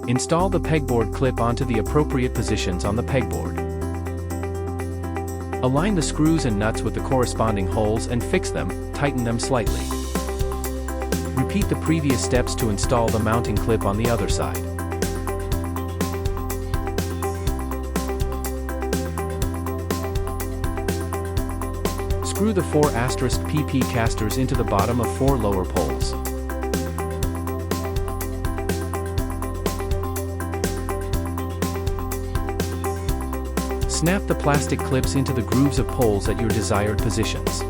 Install the pegboard clip onto the appropriate positions on the pegboard. Align the screws and nuts with the corresponding holes and fix them, tighten them slightly. Repeat the previous steps to install the mounting clip on the other side. Screw the 4 *PP casters into the bottom of 4 lower poles. Snap the plastic clips into the grooves of poles at your desired positions.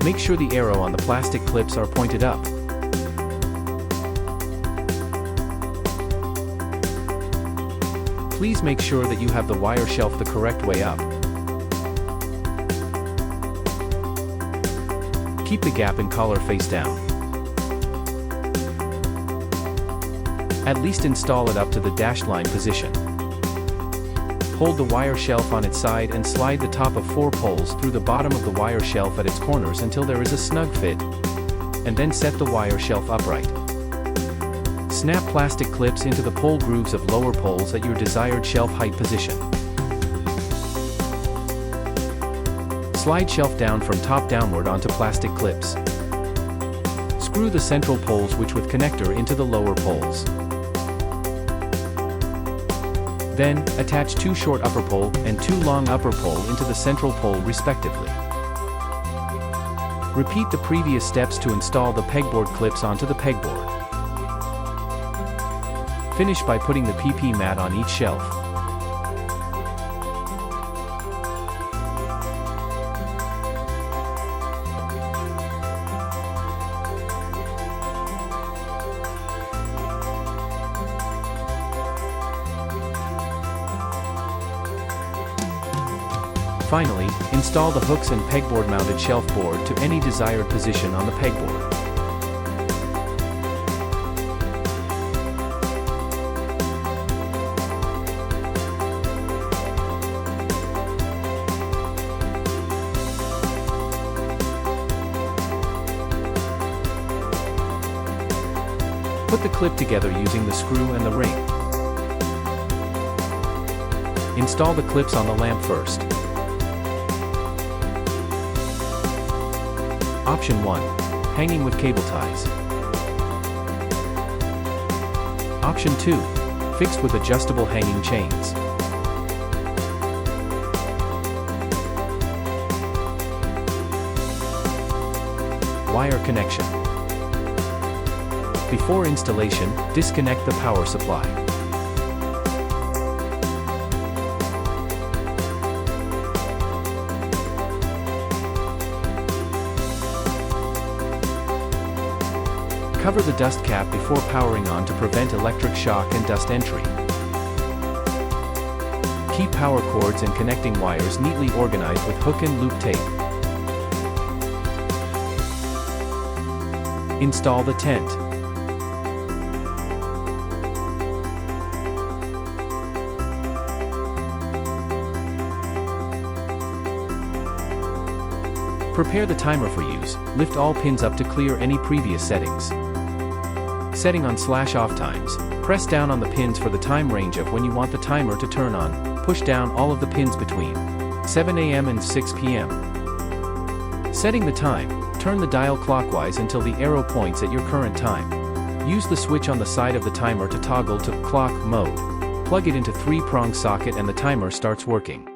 Make sure the arrow on the plastic clips are pointed up. Please make sure that you have the wire shelf the correct way up. Keep the gap and collar face down. At least install it up to the dashed line position. Hold the wire shelf on its side and slide the top of 4 poles through the bottom of the wire shelf at its corners until there is a snug fit, and then set the wire shelf upright. Snap plastic clips into the pole grooves of lower poles at your desired shelf height position. Slide shelf down from top downward onto plastic clips. Screw the central poles with connector into the lower poles. Then, attach 2 short upper pole and 2 long upper pole into the central pole respectively. Repeat the previous steps to install the pegboard clips onto the pegboard. Finish by putting the PP mat on each shelf. Finally, install the hooks and pegboard mounted shelf board to any desired position on the pegboard. Put the clip together using the screw and the ring. Install the clips on the lamp first. Option 1. Hanging with cable ties. Option 2. Fixed with adjustable hanging chains. Wire connection. Before installation, disconnect the power supply. Cover the dust cap before powering on to prevent electric shock and dust entry. Keep power cords and connecting wires neatly organized with hook and loop tape. Install the tent. Prepare the timer for use. Lift all pins up to clear any previous settings. Setting on /off times. Press down on the pins for the time range of when you want the timer to turn on. Push down all of the pins between 7 a.m. and 6 p.m. Setting the time. Turn the dial clockwise until the arrow points at your current time. Use the switch on the side of the timer to toggle to clock mode. Plug it into 3-prong socket and the timer starts working.